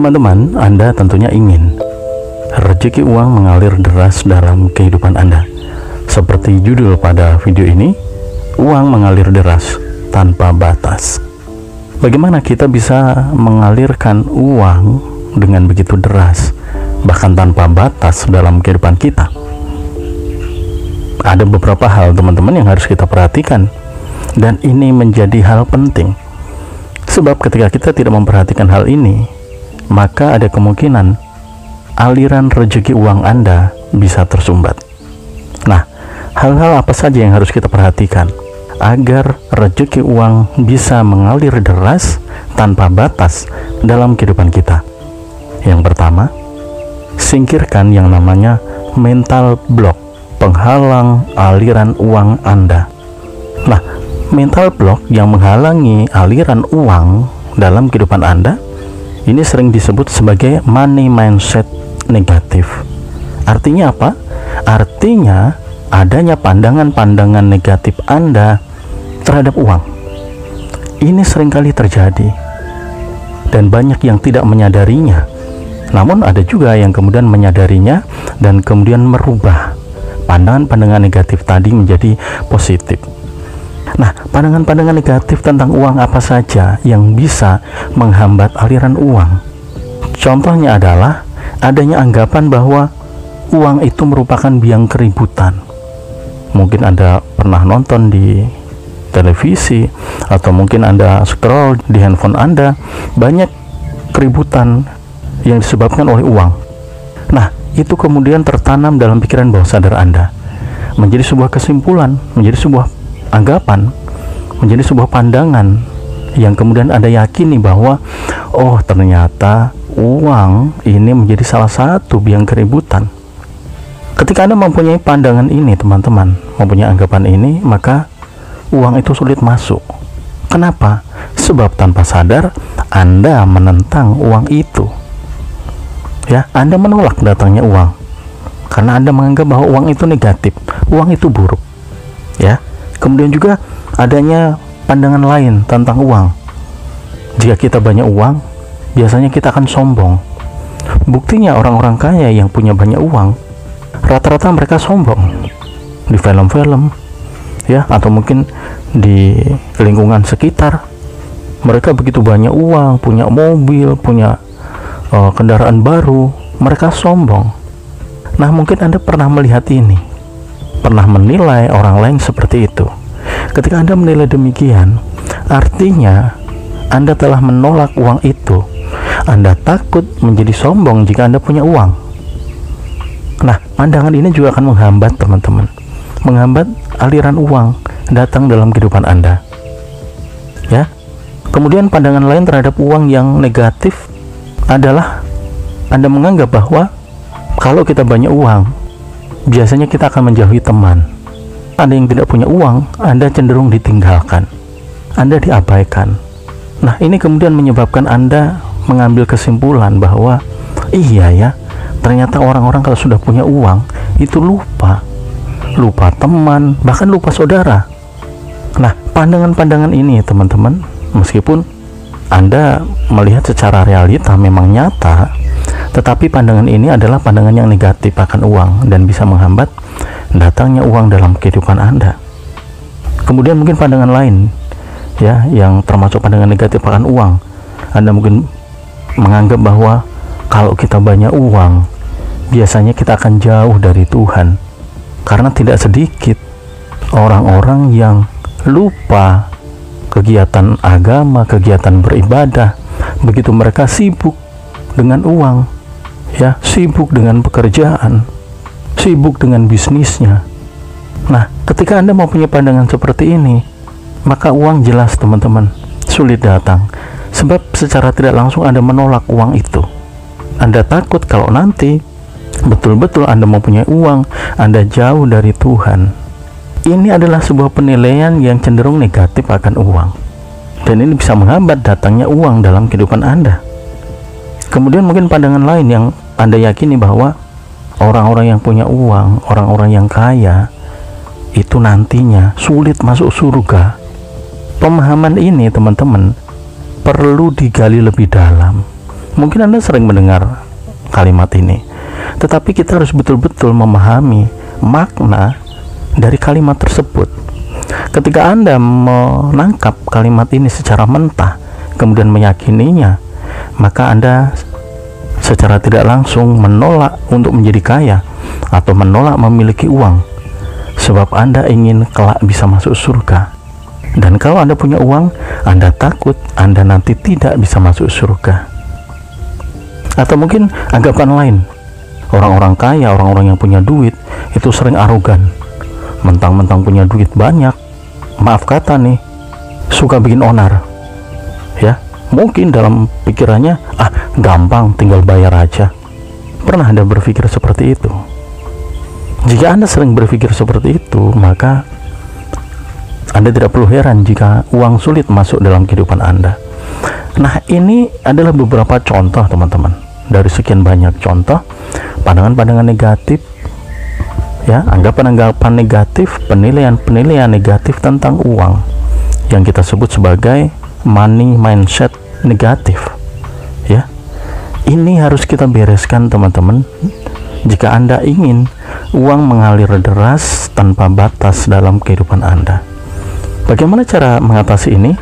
Teman-teman, Anda tentunya ingin rezeki uang mengalir deras dalam kehidupan Anda. Seperti judul pada video ini, uang mengalir deras tanpa batas. Bagaimana kita bisa mengalirkan uang dengan begitu deras, bahkan tanpa batas dalam kehidupan kita? Ada beberapa hal, teman-teman, yang harus kita perhatikan, dan ini menjadi hal penting. Sebab ketika kita tidak memperhatikan hal ini, maka ada kemungkinan aliran rezeki uang Anda bisa tersumbat. Nah, hal-hal apa saja yang harus kita perhatikan agar rezeki uang bisa mengalir deras tanpa batas dalam kehidupan kita? Yang pertama, singkirkan yang namanya mental block, penghalang aliran uang Anda. Nah, mental block yang menghalangi aliran uang dalam kehidupan Anda ini sering disebut sebagai money mindset negatif. Artinya apa? Artinya adanya pandangan-pandangan negatif Anda terhadap uang. Ini seringkali terjadi dan banyak yang tidak menyadarinya. Namun ada juga yang kemudian menyadarinya dan kemudian merubah pandangan-pandangan negatif tadi menjadi positif. Nah, pandangan-pandangan negatif tentang uang apa saja yang bisa menghambat aliran uang? Contohnya adalah adanya anggapan bahwa uang itu merupakan biang keributan. Mungkin Anda pernah nonton di televisi, atau mungkin Anda scroll di handphone Anda, banyak keributan yang disebabkan oleh uang. Nah, itu kemudian tertanam dalam pikiran bawah sadar Anda, menjadi sebuah kesimpulan, menjadi sebuah anggapan, menjadi sebuah pandangan yang kemudian Anda yakini bahwa oh, ternyata uang ini menjadi salah satu biang keributan. Ketika Anda mempunyai pandangan ini, teman-teman, mempunyai anggapan ini, maka uang itu sulit masuk. Kenapa? Sebab tanpa sadar Anda menentang uang itu. Ya, Anda menolak datangnya uang karena Anda menganggap bahwa uang itu negatif, uang itu buruk. Ya. Kemudian juga adanya pandangan lain tentang uang. Jika kita banyak uang, biasanya kita akan sombong. Buktinya orang-orang kaya yang punya banyak uang, rata-rata mereka sombong di film-film, ya, atau mungkin di lingkungan sekitar. Mereka begitu banyak uang, punya mobil, punya kendaraan baru, mereka sombong. Nah, mungkin Anda pernah melihat ini, pernah menilai orang lain seperti itu. Ketika Anda menilai demikian, artinya Anda telah menolak uang itu. Anda takut menjadi sombong jika Anda punya uang. Nah, pandangan ini juga akan menghambat, teman-teman, menghambat aliran uang datang dalam kehidupan Anda. Ya. Kemudian pandangan lain terhadap uang yang negatif adalah Anda menganggap bahwa kalau kita banyak uang, biasanya kita akan menjauhi teman. Anda yang tidak punya uang, Anda cenderung ditinggalkan, Anda diabaikan. Nah, ini kemudian menyebabkan Anda mengambil kesimpulan bahwa iya ya, ternyata orang-orang kalau sudah punya uang itu lupa teman, bahkan lupa saudara. Nah, pandangan-pandangan ini, teman-teman, meskipun Anda melihat secara realita memang nyata, tetapi pandangan ini adalah pandangan yang negatif akan uang dan bisa menghambat datangnya uang dalam kehidupan Anda. Kemudian mungkin pandangan lain, ya, yang termasuk pandangan negatif akan uang. Anda mungkin menganggap bahwa kalau kita banyak uang, biasanya kita akan jauh dari Tuhan. Karena tidak sedikit orang-orang yang lupa kegiatan agama, kegiatan beribadah, begitu mereka sibuk dengan uang, ya, sibuk dengan pekerjaan, sibuk dengan bisnisnya. Nah, ketika Anda mempunyai pandangan seperti ini, maka uang jelas, teman-teman, sulit datang. Sebab secara tidak langsung Anda menolak uang itu. Anda takut kalau nanti betul-betul Anda mempunyai uang, Anda jauh dari Tuhan. Ini adalah sebuah penilaian yang cenderung negatif akan uang, dan ini bisa menghambat datangnya uang dalam kehidupan Anda. Kemudian mungkin pandangan lain yang Anda yakini bahwa orang-orang yang punya uang, orang-orang yang kaya, itu nantinya sulit masuk surga. Pemahaman ini, teman-teman, perlu digali lebih dalam, Mungkin Anda sering mendengar kalimat ini, tetapi kita harus betul-betul memahami makna dari kalimat tersebut. Ketika Anda menangkap kalimat ini secara mentah, kemudian meyakininya, maka Anda secara tidak langsung menolak untuk menjadi kaya atau menolak memiliki uang, sebab Anda ingin kelak bisa masuk surga. Dan kalau Anda punya uang, Anda takut Anda nanti tidak bisa masuk surga. Atau mungkin anggapan lain, orang-orang kaya, orang-orang yang punya duit itu sering arogan, mentang-mentang punya duit banyak, maaf kata nih, suka bikin onar, ya. Mungkin dalam pikirannya, gampang, tinggal bayar aja. Pernah Anda berpikir seperti itu? Jika Anda sering berpikir seperti itu, maka Anda tidak perlu heran jika uang sulit masuk dalam kehidupan Anda. Nah, ini adalah beberapa contoh, teman-teman, dari sekian banyak contoh pandangan-pandangan negatif, ya, anggapan-anggapan negatif, penilaian-penilaian negatif tentang uang yang kita sebut sebagai money mindset negatif, ya. Ini harus kita bereskan, teman-teman, jika Anda ingin uang mengalir deras tanpa batas dalam kehidupan Anda. Bagaimana cara mengatasi ini?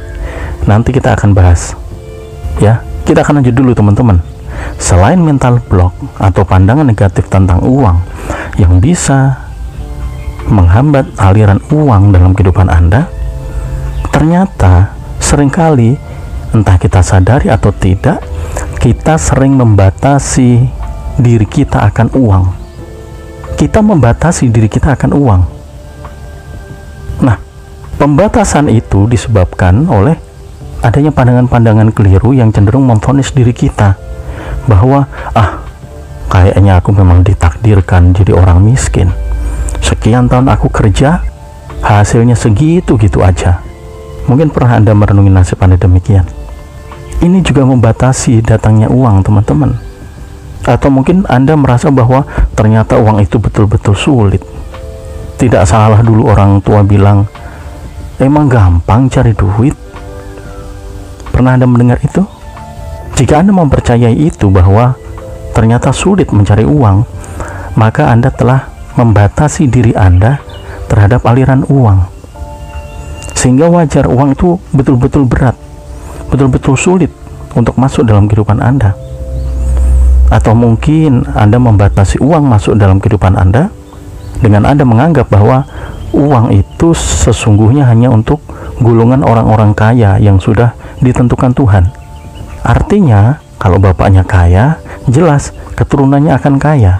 Nanti kita akan bahas, ya. Kita akan lanjut dulu, teman-teman. Selain mental block atau pandangan negatif tentang uang yang bisa menghambat aliran uang dalam kehidupan Anda, ternyata seringkali, entah kita sadari atau tidak, kita sering membatasi diri kita akan uang. Kita membatasi diri kita akan uang. Nah, pembatasan itu disebabkan oleh adanya pandangan-pandangan keliru yang cenderung memvonis diri kita bahwa kayaknya aku memang ditakdirkan jadi orang miskin. Sekian tahun aku kerja, hasilnya segitu-gitu aja. Mungkin pernah Anda merenungi nasib Anda demikian. Ini juga membatasi datangnya uang, teman-teman. Atau mungkin Anda merasa bahwa ternyata uang itu betul-betul sulit. Tidak salah dulu orang tua bilang, emang gampang cari duit. Pernah Anda mendengar itu? Jika Anda mempercayai itu, bahwa ternyata sulit mencari uang, maka Anda telah membatasi diri Anda terhadap aliran uang. Sehingga wajar uang itu betul-betul berat, betul-betul sulit untuk masuk dalam kehidupan Anda. Atau mungkin Anda membatasi uang masuk dalam kehidupan Anda dengan Anda menganggap bahwa uang itu sesungguhnya hanya untuk golongan orang-orang kaya yang sudah ditentukan Tuhan. Artinya, kalau bapaknya kaya, jelas keturunannya akan kaya.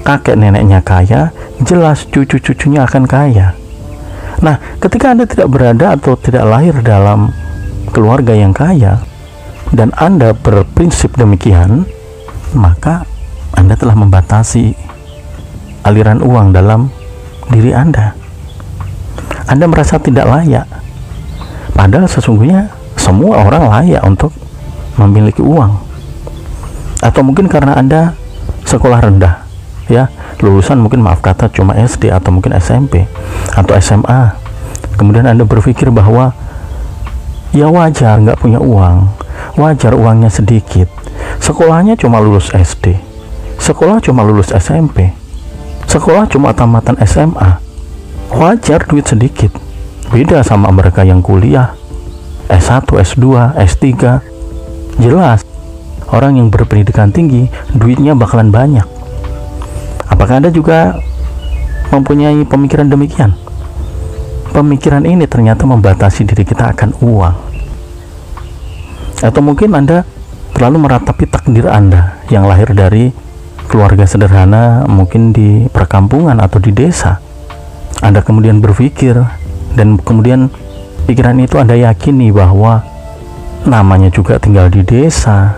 Kakek neneknya kaya, jelas cucu-cucunya akan kaya. Nah, ketika Anda tidak berada atau tidak lahir dalam keluarga yang kaya, dan Anda berprinsip demikian, maka Anda telah membatasi aliran uang dalam diri Anda. Anda merasa tidak layak, padahal sesungguhnya semua orang layak untuk memiliki uang. Atau mungkin karena Anda sekolah rendah, ya, lulusan mungkin maaf kata cuma SD atau mungkin SMP atau SMA, kemudian Anda berpikir bahwa ya wajar nggak punya uang, wajar uangnya sedikit, sekolahnya cuma lulus SD, sekolah cuma lulus SMP, sekolah cuma tamatan SMA, wajar duit sedikit. Beda sama mereka yang kuliah S1, S2, S3. Jelas orang yang berpendidikan tinggi duitnya bakalan banyak. Apakah Anda juga mempunyai pemikiran demikian? Pemikiran ini ternyata membatasi diri kita akan uang. Atau mungkin Anda terlalu meratapi takdir Anda yang lahir dari keluarga sederhana, mungkin di perkampungan atau di desa. Anda kemudian berpikir, dan kemudian pikiran itu Anda yakini bahwa namanya juga tinggal di desa,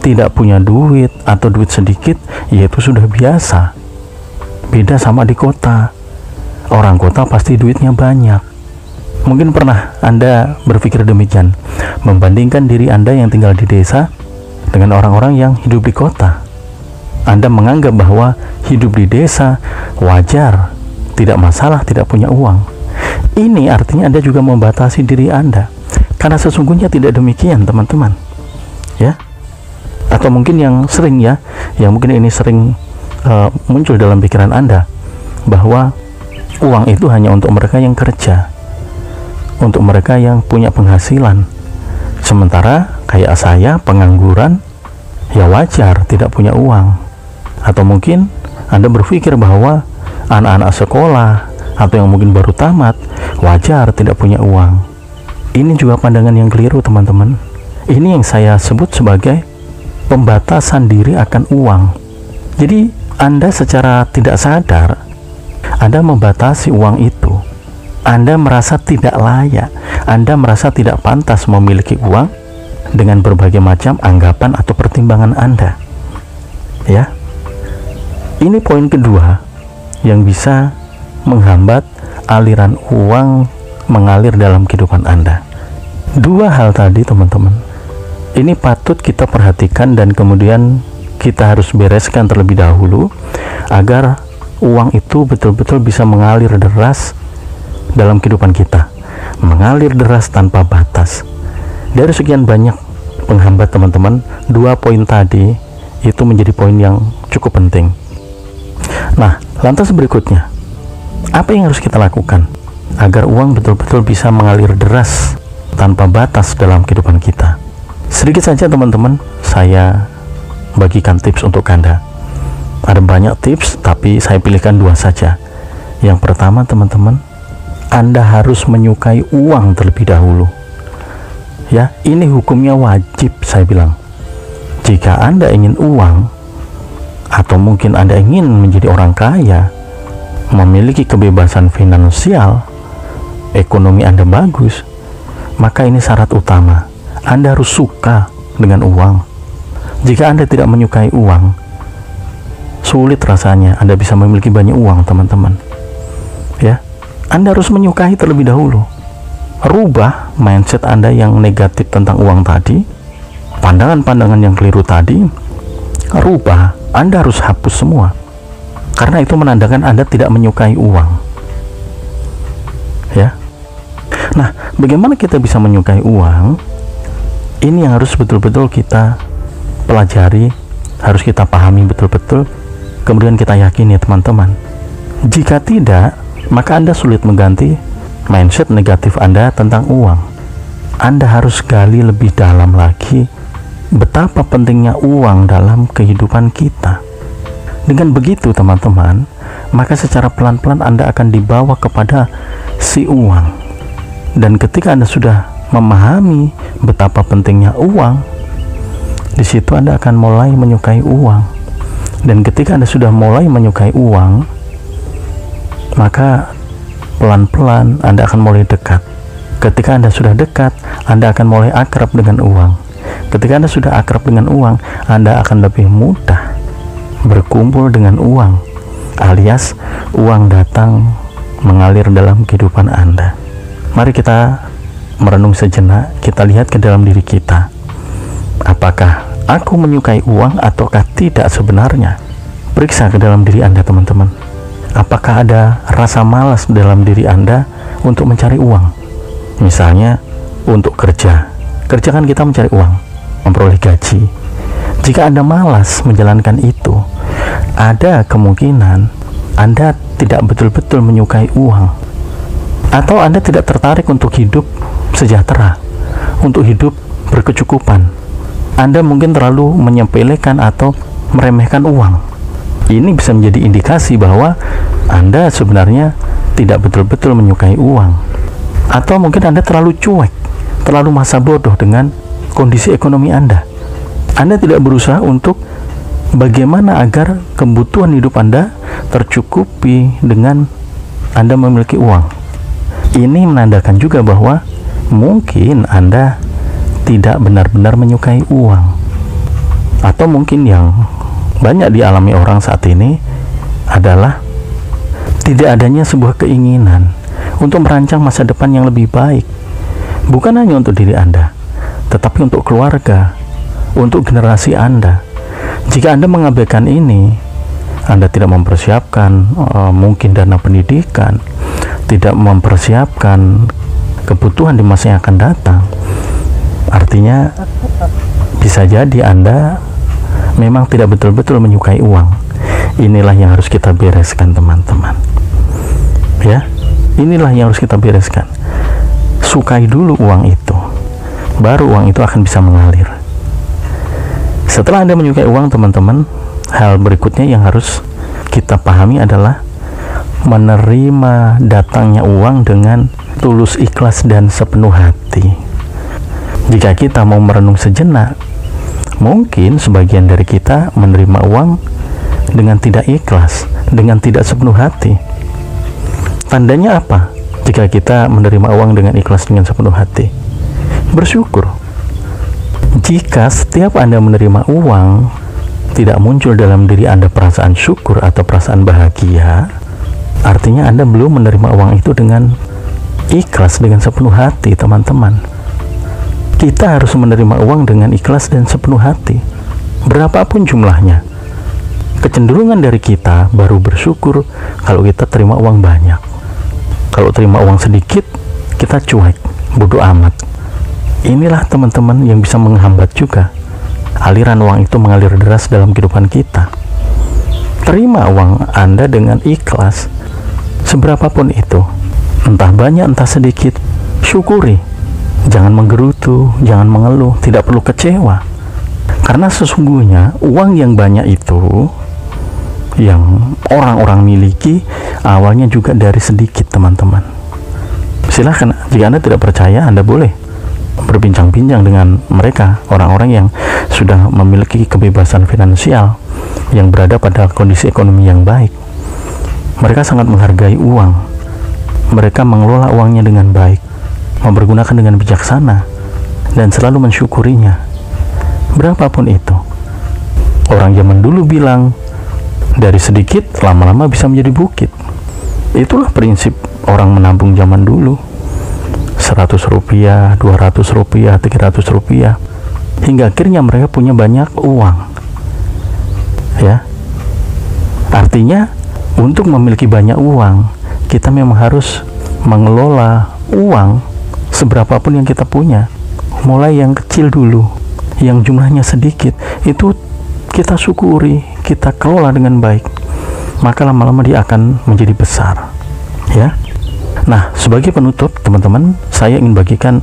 tidak punya duit atau duit sedikit, yaitu sudah biasa. Beda sama di kota. Orang kota pasti duitnya banyak. Mungkin pernah Anda berpikir demikian, membandingkan diri Anda yang tinggal di desa dengan orang-orang yang hidup di kota. Anda menganggap bahwa hidup di desa wajar, tidak masalah tidak punya uang. Ini artinya Anda juga membatasi diri Anda, karena sesungguhnya tidak demikian, teman-teman, ya. Atau mungkin yang sering yang mungkin ini sering muncul dalam pikiran Anda, bahwa uang itu hanya untuk mereka yang kerja, untuk mereka yang punya penghasilan. Sementara kayak saya, pengangguran, ya wajar tidak punya uang. Atau mungkin Anda berpikir bahwa anak-anak sekolah atau yang mungkin baru tamat wajar tidak punya uang. Ini juga pandangan yang keliru, teman-teman. Ini yang saya sebut sebagai pembatasan diri akan uang. Jadi Anda secara tidak sadar Anda membatasi uang itu. Anda merasa tidak layak, Anda merasa tidak pantas memiliki uang dengan berbagai macam anggapan atau pertimbangan Anda. Ya. Ini poin kedua yang bisa menghambat aliran uang mengalir dalam kehidupan Anda. Dua hal tadi, teman-teman, ini patut kita perhatikan dan kemudian kita harus bereskan terlebih dahulu agar uang itu betul-betul bisa mengalir deras dalam kehidupan kita, mengalir deras tanpa batas. Dari sekian banyak penghambat, teman-teman, dua poin tadi itu menjadi poin yang cukup penting. Nah, lantas berikutnya, apa yang harus kita lakukan agar uang betul-betul bisa mengalir deras tanpa batas dalam kehidupan kita? Sedikit saja, teman-teman, saya bagikan tips untuk Anda. Ada banyak tips, tapi saya pilihkan dua saja. Yang pertama, teman-teman, Anda harus menyukai uang terlebih dahulu. Ya, ini hukumnya wajib, saya bilang. Jika Anda ingin uang, atau mungkin Anda ingin menjadi orang kaya, memiliki kebebasan finansial, ekonomi Anda bagus, maka ini syarat utama. Anda harus suka dengan uang. Jika Anda tidak menyukai uang, sulit rasanya Anda bisa memiliki banyak uang, teman-teman. Ya, Anda harus menyukai terlebih dahulu. Rubah mindset Anda yang negatif tentang uang tadi, pandangan-pandangan yang keliru tadi, rubah. Anda harus hapus semua, karena itu menandakan Anda tidak menyukai uang. Ya. Nah, bagaimana kita bisa menyukai uang? Ini yang harus betul-betul kita pelajari, harus kita pahami betul-betul, kemudian kita yakini, teman-teman. Jika tidak, maka Anda sulit mengganti mindset negatif Anda tentang uang. Anda harus gali lebih dalam lagi betapa pentingnya uang dalam kehidupan kita. Dengan begitu, teman-teman, maka secara pelan-pelan Anda akan dibawa kepada si uang. Dan ketika Anda sudah memahami betapa pentingnya uang, di situ Anda akan mulai menyukai uang. Dan ketika Anda sudah mulai menyukai uang, maka pelan-pelan Anda akan mulai dekat. Ketika Anda sudah dekat, Anda akan mulai akrab dengan uang. Ketika Anda sudah akrab dengan uang, Anda akan lebih mudah berkumpul dengan uang, alias uang datang mengalir dalam kehidupan Anda. Mari kita merenung sejenak, kita lihat ke dalam diri kita. Apakah aku menyukai uang ataukah tidak sebenarnya? Periksa ke dalam diri Anda, teman-teman. Apakah ada rasa malas dalam diri Anda untuk mencari uang? Misalnya untuk kerja kan kita mencari uang, memperoleh gaji. Jika Anda malas menjalankan itu, ada kemungkinan Anda tidak betul-betul menyukai uang, atau Anda tidak tertarik untuk hidup sejahtera, untuk hidup berkecukupan. Anda mungkin terlalu menyepelekan atau meremehkan uang. Ini bisa menjadi indikasi bahwa Anda sebenarnya tidak betul-betul menyukai uang. Atau mungkin Anda terlalu cuek, terlalu masa bodoh dengan kondisi ekonomi Anda. Anda tidak berusaha untuk bagaimana agar kebutuhan hidup Anda tercukupi dengan Anda memiliki uang. Ini menandakan juga bahwa mungkin Anda tidak benar-benar menyukai uang. Atau mungkin yang banyak dialami orang saat ini adalah tidak adanya sebuah keinginan untuk merancang masa depan yang lebih baik, bukan hanya untuk diri Anda, tetapi untuk keluarga, untuk generasi Anda. Jika Anda mengabaikan ini, Anda tidak mempersiapkan mungkin dana pendidikan, tidak mempersiapkan kebutuhan di masa yang akan datang, artinya bisa jadi Anda memang tidak betul-betul menyukai uang. Inilah yang harus kita bereskan, teman-teman. Ya, inilah yang harus kita bereskan. Sukai dulu uang itu, baru uang itu akan bisa mengalir. Setelah Anda menyukai uang, teman-teman, hal berikutnya yang harus kita pahami adalah menerima datangnya uang dengan tulus, ikhlas, dan sepenuh hati. Jika kita mau merenung sejenak, mungkin sebagian dari kita menerima uang dengan tidak ikhlas, dengan tidak sepenuh hati. Tandanya apa? Jika kita menerima uang dengan ikhlas, dengan sepenuh hati, bersyukur. Jika setiap Anda menerima uang tidak muncul dalam diri Anda perasaan syukur atau perasaan bahagia, artinya Anda belum menerima uang itu dengan ikhlas, dengan sepenuh hati, teman-teman. Kita harus menerima uang dengan ikhlas dan sepenuh hati, berapapun jumlahnya. Kecenderungan dari kita baru bersyukur kalau kita terima uang banyak. Kalau terima uang sedikit, kita cuek, bodoh amat. Inilah, teman-teman, yang bisa menghambat juga aliran uang itu mengalir deras dalam kehidupan kita. Terima uang Anda dengan ikhlas, seberapapun itu, entah banyak entah sedikit, syukuri. Jangan menggerutu, jangan mengeluh, tidak perlu kecewa. Karena sesungguhnya uang yang banyak itu, yang orang-orang miliki, awalnya juga dari sedikit, teman-teman. Silahkan, jika Anda tidak percaya, Anda boleh berbincang-bincang dengan mereka, orang-orang yang sudah memiliki kebebasan finansial, yang berada pada kondisi ekonomi yang baik. Mereka sangat menghargai uang. Mereka mengelola uangnya dengan baik, mempergunakan dengan bijaksana, dan selalu mensyukurinya, berapapun itu. Orang zaman dulu bilang, dari sedikit lama-lama bisa menjadi bukit. Itulah prinsip orang menabung zaman dulu. 100 rupiah, 200 rupiah, 300 rupiah, hingga akhirnya mereka punya banyak uang. Ya, artinya untuk memiliki banyak uang, kita memang harus mengelola uang seberapapun yang kita punya. Mulai yang kecil dulu, yang jumlahnya sedikit, itu kita syukuri, kita kelola dengan baik, maka lama-lama dia akan menjadi besar. Ya. Nah, sebagai penutup, teman-teman, saya ingin bagikan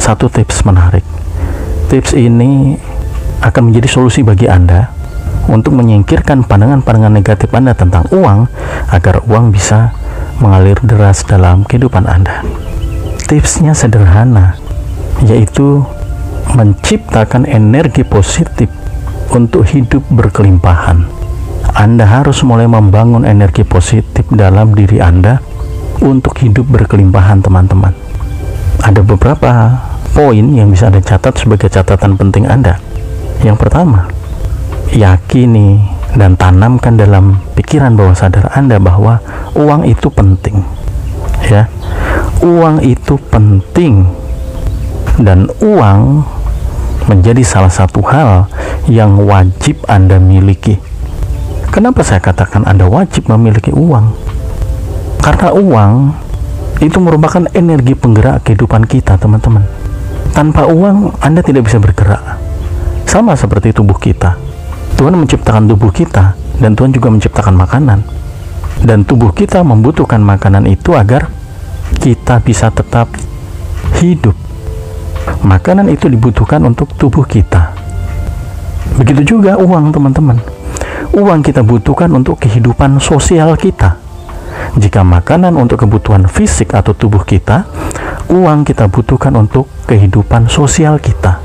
satu tips menarik. Tips ini akan menjadi solusi bagi Anda untuk menyingkirkan pandangan-pandangan negatif Anda tentang uang, agar uang bisa mengalir deras dalam kehidupan Anda. Tipsnya sederhana, yaitu menciptakan energi positif untuk hidup berkelimpahan. Anda harus mulai membangun energi positif dalam diri Anda untuk hidup berkelimpahan, teman-teman. Ada beberapa poin yang bisa Anda catat sebagai catatan penting Anda. Yang pertama, yakini dan tanamkan dalam pikiran bawah sadar Anda bahwa uang itu penting. Ya, uang itu penting, dan uang menjadi salah satu hal yang wajib Anda miliki. Kenapa saya katakan Anda wajib memiliki uang? Karena uang itu merupakan energi penggerak kehidupan kita, teman-teman. Tanpa uang, Anda tidak bisa bergerak. Sama seperti tubuh kita. Tuhan menciptakan tubuh kita, dan Tuhan juga menciptakan makanan. Dan tubuh kita membutuhkan makanan itu agar kita bisa tetap hidup. Makanan itu dibutuhkan untuk tubuh kita. Begitu juga uang, teman-teman. Uang kita butuhkan untuk kehidupan sosial kita. Jika makanan untuk kebutuhan fisik atau tubuh kita, uang kita butuhkan untuk kehidupan sosial kita.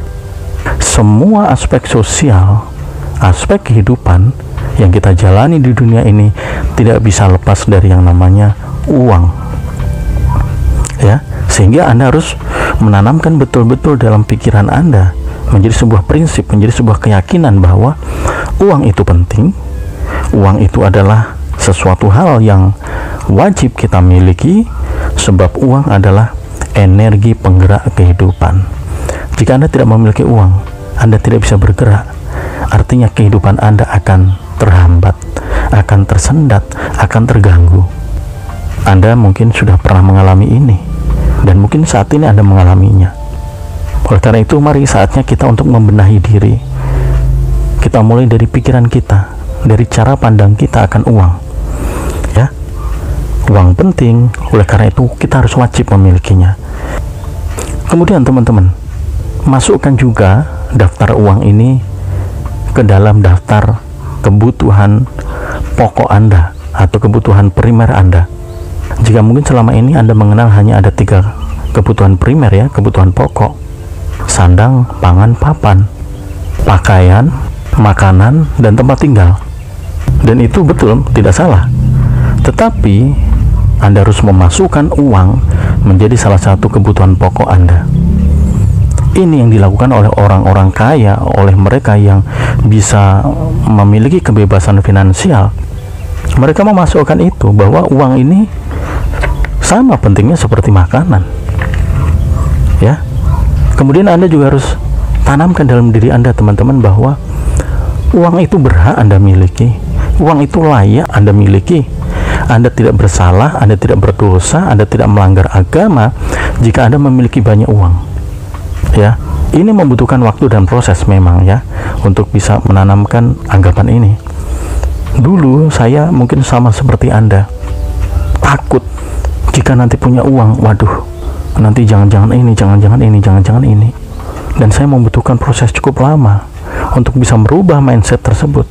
Semua aspek sosial, aspek kehidupan yang kita jalani di dunia ini tidak bisa lepas dari yang namanya uang. Ya, sehingga Anda harus menanamkan betul-betul dalam pikiran Anda, menjadi sebuah prinsip, menjadi sebuah keyakinan bahwa uang itu penting, uang itu adalah sesuatu hal yang wajib kita miliki, sebab uang adalah energi penggerak kehidupan. Jika Anda tidak memiliki uang, Anda tidak bisa bergerak. Artinya kehidupan Anda akan terhambat, akan tersendat, akan terganggu. Anda mungkin sudah pernah mengalami ini, dan mungkin saat ini Anda mengalaminya. Oleh karena itu, mari saatnya kita untuk membenahi diri, Kita mulai dari pikiran kita, dari cara pandang kita akan uang. Ya, uang penting, oleh karena itu kita harus wajib memilikinya. Kemudian teman-teman, masukkan juga daftar uang ini ke dalam daftar kebutuhan pokok Anda atau kebutuhan primer Anda. Jika mungkin selama ini Anda mengenal hanya ada 3 kebutuhan primer ya, kebutuhan pokok: sandang, pangan, papan, pakaian, makanan, dan tempat tinggal. Dan itu betul, tidak salah. Tetapi Anda harus memasukkan uang menjadi salah satu kebutuhan pokok Anda. Ini yang dilakukan oleh orang-orang kaya, oleh mereka yang bisa memiliki kebebasan finansial. Mereka memasukkan itu, bahwa uang ini sama pentingnya seperti makanan. Ya. Kemudian Anda juga harus tanamkan dalam diri Anda, teman-teman, bahwa uang itu berhak Anda miliki. Uang itu layak Anda miliki. Anda tidak bersalah, Anda tidak berdosa, Anda tidak melanggar agama jika Anda memiliki banyak uang. Ya, ini membutuhkan waktu dan proses memang ya, untuk bisa menanamkan anggapan ini. Dulu saya mungkin sama seperti Anda, takut jika nanti punya uang, waduh, nanti jangan-jangan ini, jangan-jangan ini, jangan-jangan ini. Dan saya membutuhkan proses cukup lama untuk bisa merubah mindset tersebut.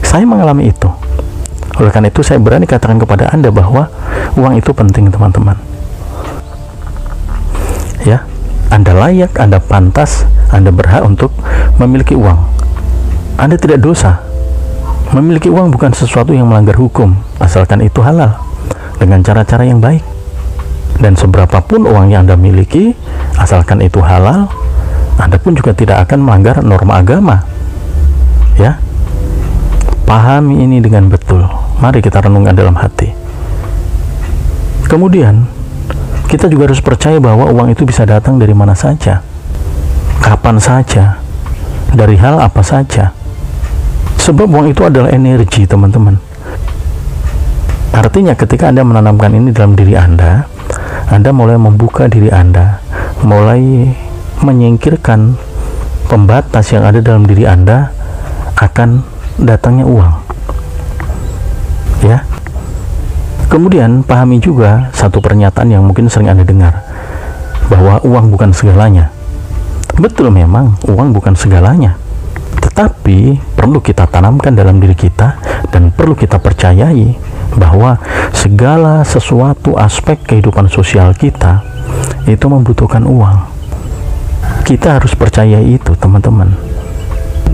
Saya mengalami itu. Oleh karena itu saya berani katakan kepada Anda bahwa uang itu penting, teman-teman. Ya, Anda layak, Anda pantas, Anda berhak untuk memiliki uang. Anda tidak dosa. Memiliki uang bukan sesuatu yang melanggar hukum, asalkan itu halal dengan cara-cara yang baik. Dan seberapapun uang yang Anda miliki, asalkan itu halal, Anda pun juga tidak akan melanggar norma agama. Ya, pahami ini dengan betul. Mari kita renungkan dalam hati. Kemudian kita juga harus percaya bahwa uang itu bisa datang dari mana saja, kapan saja, dari hal apa saja. Sebab uang itu adalah energi, teman-teman. Artinya ketika Anda menanamkan ini dalam diri Anda mulai membuka diri Anda, mulai menyingkirkan pembatas yang ada dalam diri Anda akan datangnya uang. Ya. Kemudian pahami juga satu pernyataan yang mungkin sering Anda dengar, bahwa uang bukan segalanya. Betul, memang uang bukan segalanya, tetapi perlu kita tanamkan dalam diri kita dan perlu kita percayai bahwa segala sesuatu aspek kehidupan sosial kita itu membutuhkan uang. Kita harus percaya itu, teman-teman.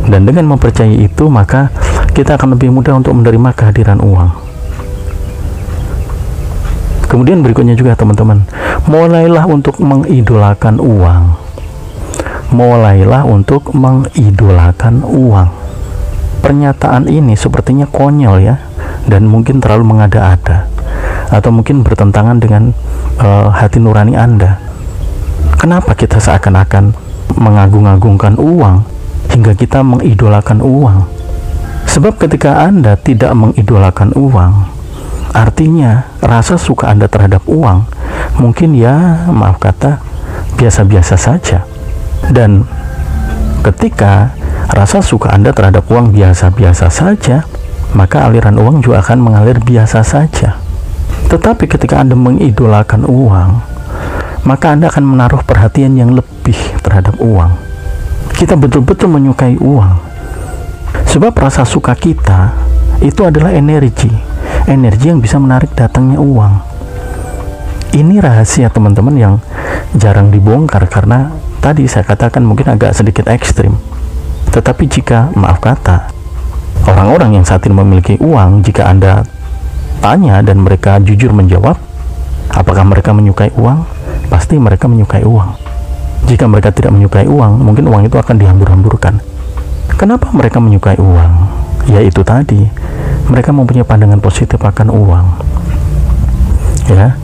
Dan dengan mempercayai itu, maka kita akan lebih mudah untuk menerima kehadiran uang. Kemudian berikutnya juga, teman-teman, mulailah untuk mengidolakan uang. Mulailah untuk mengidolakan uang. Pernyataan ini sepertinya konyol ya, dan mungkin terlalu mengada-ada, atau mungkin bertentangan dengan hati nurani Anda. Kenapa kita seakan-akan mengagung-agungkan uang hingga kita mengidolakan uang? Sebab ketika Anda tidak mengidolakan uang, artinya rasa suka Anda terhadap uang mungkin ya, maaf kata, biasa-biasa saja. Dan ketika rasa suka Anda terhadap uang biasa-biasa saja, maka aliran uang juga akan mengalir biasa saja. Tetapi ketika Anda mengidolakan uang, maka Anda akan menaruh perhatian yang lebih terhadap uang. Kita betul-betul menyukai uang. Sebab rasa suka kita itu adalah energi yang bisa menarik datangnya uang. Ini rahasia, teman-teman, yang jarang dibongkar karena tadi saya katakan mungkin agak sedikit ekstrim. Tetapi jika, maaf kata, orang-orang yang saat ini memiliki uang, jika Anda tanya dan mereka jujur menjawab apakah mereka menyukai uang, pasti mereka menyukai uang. Jika mereka tidak menyukai uang, mungkin uang itu akan dihambur-hamburkan. Kenapa mereka menyukai uang? Ya itu tadi, mereka mempunyai pandangan positif akan uang. Ya.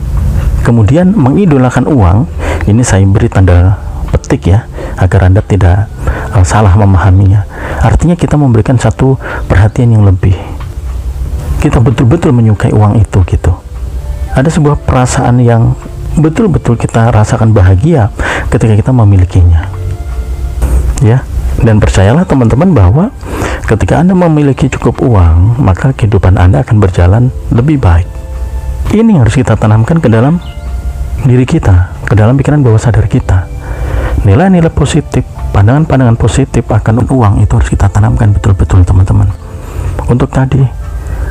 Kemudian mengidolakan uang, ini saya beri tanda petik ya, agar Anda tidak salah memahaminya. Artinya kita memberikan satu perhatian yang lebih. Kita betul-betul menyukai uang itu gitu. Ada sebuah perasaan yang betul-betul kita rasakan bahagia ketika kita memilikinya. Ya. Dan percayalah teman-teman bahwa ketika Anda memiliki cukup uang, maka kehidupan Anda akan berjalan lebih baik. Ini yang harus kita tanamkan ke dalam diri kita, ke dalam pikiran bawah sadar kita. Nilai-nilai positif, pandangan-pandangan positif akan uang itu harus kita tanamkan betul-betul teman-teman.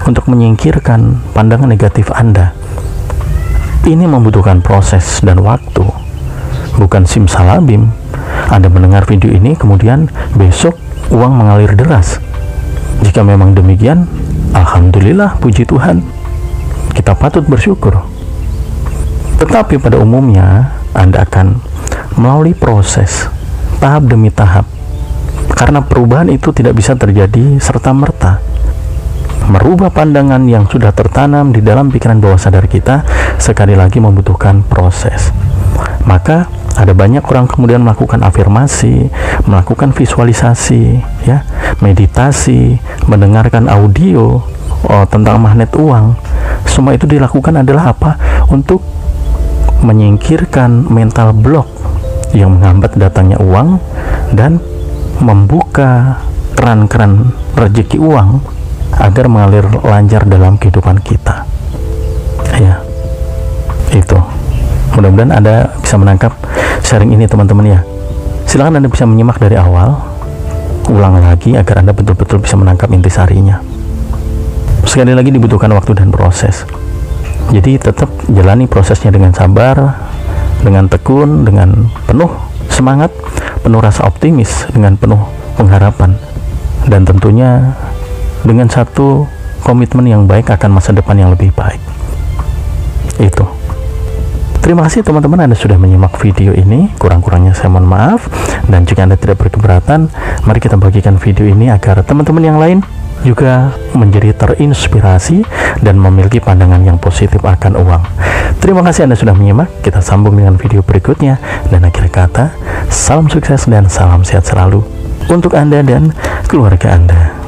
Untuk menyingkirkan pandangan negatif Anda, ini membutuhkan proses dan waktu, bukan simsalabim. Anda mendengar video ini kemudian besok uang mengalir deras. Jika memang demikian, alhamdulillah, puji Tuhan, kita patut bersyukur. Tetapi pada umumnya Anda akan melalui proses tahap demi tahap, karena perubahan itu tidak bisa terjadi serta-merta. Merubah pandangan yang sudah tertanam di dalam pikiran bawah sadar kita sekali lagi membutuhkan proses. Maka ada banyak orang kemudian melakukan afirmasi, melakukan visualisasi, ya, meditasi, mendengarkan audio tentang magnet uang. Semua itu dilakukan adalah apa? Untuk menyingkirkan mental block yang menghambat datangnya uang dan membuka keran-keran rezeki uang agar mengalir lancar dalam kehidupan kita. Ya, itu. Mudah-mudahan Anda bisa menangkap sharing ini teman-teman ya. Silakan Anda bisa menyimak dari awal, ulang lagi agar Anda betul-betul bisa menangkap intisarinya. Sekali lagi dibutuhkan waktu dan proses. Jadi tetap jalani prosesnya dengan sabar, dengan tekun, dengan penuh semangat, penuh rasa optimis, dengan penuh pengharapan, dan tentunya dengan satu komitmen yang baik akan masa depan yang lebih baik. Itu. Terima kasih teman-teman Anda sudah menyimak video ini. Kurang-kurangnya saya mohon maaf. Dan jika Anda tidak berkeberatan, mari kita bagikan video ini agar teman-teman yang lain juga menjadi terinspirasi dan memiliki pandangan yang positif akan uang. Terima kasih Anda sudah menyimak. Kita sambung dengan video berikutnya. Dan akhir kata, salam sukses dan salam sehat selalu untuk Anda dan keluarga Anda.